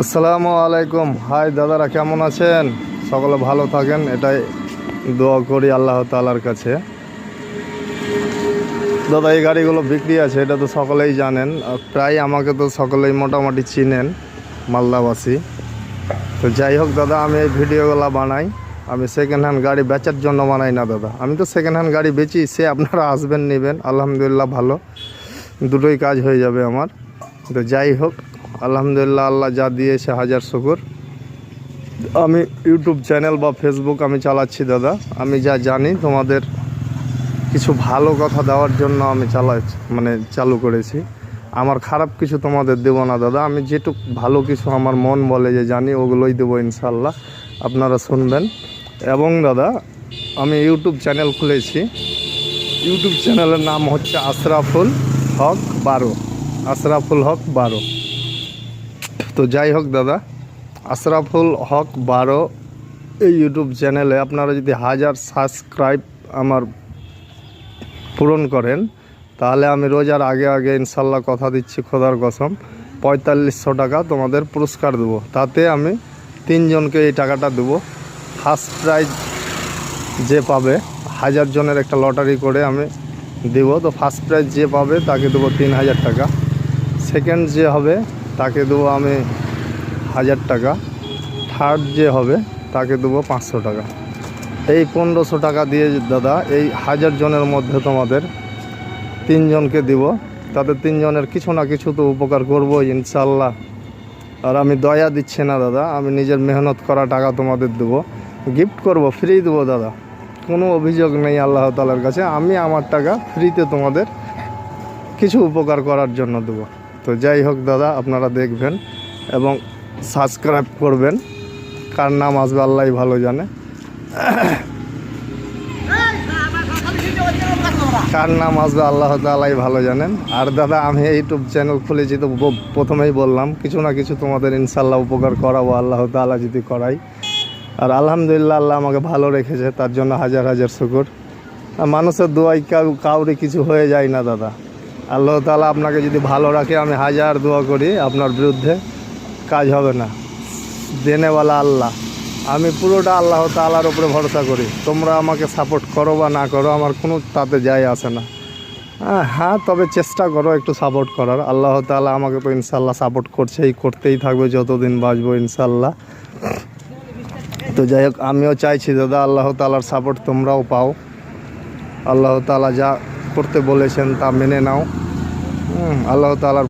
আসসালামু আলাইকুম। হাই দাদারা, কেমন আছেন? সকলে ভালো থাকেন, এটাই দোয়া করি আল্লাহ তাআলার কাছে। দাদা, এই গাড়িগুলো বিক্রি আছে, এটা তো সকলেই জানেন। প্রায় আমাকে তো সকলেই মোটামুটি চিনেন, মালদাবাসী। তো যাই হোক দাদা, আমি এই ভিডিওগুলো বানাই, আমি সেকেন্ড হ্যান্ড গাড়ি বেচার জন্য বানাই না দাদা। আমি তো সেকেন্ড হ্যান্ড গাড়ি বেচি, সে আপনারা আসবেন নেবেন, আলহামদুলিল্লাহ ভালো, দুটোই কাজ হয়ে যাবে আমার। তো যাই হোক, আলহামদুলিল্লাহ আল্লাহ যা দিয়েছে হাজার শুকর। আমি ইউটিউব চ্যানেল বা ফেসবুক আমি চালাচ্ছি দাদা। আমি যা জানি তোমাদের কিছু ভালো কথা দেওয়ার জন্য আমি চালু করেছি। আমার খারাপ কিছু তোমাদের দেবো না দাদা। আমি যেটুক ভালো কিছু আমার মন বলে যে জানি, ওগুলোই দেবো ইনশাল্লাহ, আপনারা শুনবেন। এবং দাদা, আমি ইউটিউব চ্যানেল খুলেছি। ইউটিউব চ্যানেলের নাম হচ্ছে আশরাফুল হক 12। আশরাফুল হক 12। তো যাই হোক দাদা, আশরাফুল হক 12 এই ইউটিউব চ্যানেলে আপনারা যদি 1000 সাবস্ক্রাইব আমার পূরণ করেন, তাহলে আমি রোজার আগে ইনশাল্লাহ কথা দিচ্ছি, খোদার কসম, 4500 টাকা তোমাদের পুরস্কার দেবো। তাতে আমি 3 জনকে এই টাকাটা দেবো। ফার্স্ট প্রাইজ যে পাবে, 1000 জনের একটা লটারি করে আমি দেবো। তো ফার্স্ট প্রাইজ যে পাবে তাকে দেবো 3000 টাকা। সেকেন্ড যে হবে তাকে দেবো আমি 1000 টাকা। থার্ড যে হবে তাকে দেবো 500 টাকা। এই 1500 টাকা দিয়ে দাদা, এই 1000 জনের মধ্যে তোমাদের 3 জনকে দিব। তাদের 3 জনের কিছু না কিছু তো উপকার করবো ইনশাল্লাহ। আর আমি দয়া দিচ্ছি না দাদা, আমি নিজের মেহনত করা টাকা তোমাদের দেবো, গিফট করব, ফ্রি দেবো দাদা। কোনো অভিযোগ নেই আল্লাহ তাআলার কাছে। আমি আমার টাকা ফ্রিতে তোমাদের কিছু উপকার করার জন্য দেবো। তো যাই হোক দাদা, আপনারা দেখবেন এবং সাবস্ক্রাইব করবেন। কার নাম আসবে আল্লাহই ভালো জানে, কার নাম আসবে আল্লাহ তাআলাই ভালো জানেন। আর দাদা, আমি ইউটিউব চ্যানেল খুলেছি তো প্রথমেই বললাম, কিছু না কিছু তোমাদের ইনশাল্লাহ উপকার করাবো আল্লাহ তাআলা যদি করাই। আর আলহামদুলিল্লাহ আল্লাহ আমাকে ভালো রেখেছে, তার জন্য হাজার হাজার শুকর। মানুষের দোয়ায় কাউরে কিছু হয়ে যায় না দাদা। আল্লাহ তাআলা আপনাকে যদি ভালো রাখে, আমি হাজার দোয়া করি আপনার বিরুদ্ধে কাজ হবে না। দেনেওয়ালা আল্লাহ। আমি পুরোটা আল্লাহ তাআলার উপরে ভরসা করি। তোমরা আমাকে সাপোর্ট করো বা না করো, আমার কোনো তাতে যায় আসে না। হ্যাঁ, তবে চেষ্টা করো একটু সাপোর্ট করার। আল্লাহ তাআলা আমাকে তো ইনশাল্লাহ সাপোর্ট করতেই থাকবে যতদিন বাঁচবো ইনশাল্লাহ। তো যাই হোক, আমিও চাইছি দাদা আল্লাহ তাআলার সাপোর্ট তোমরাও পাও। আল্লাহ তাআলা যা করতে বলেছেন তা মেনে নাও। আল্লাহ তাআলার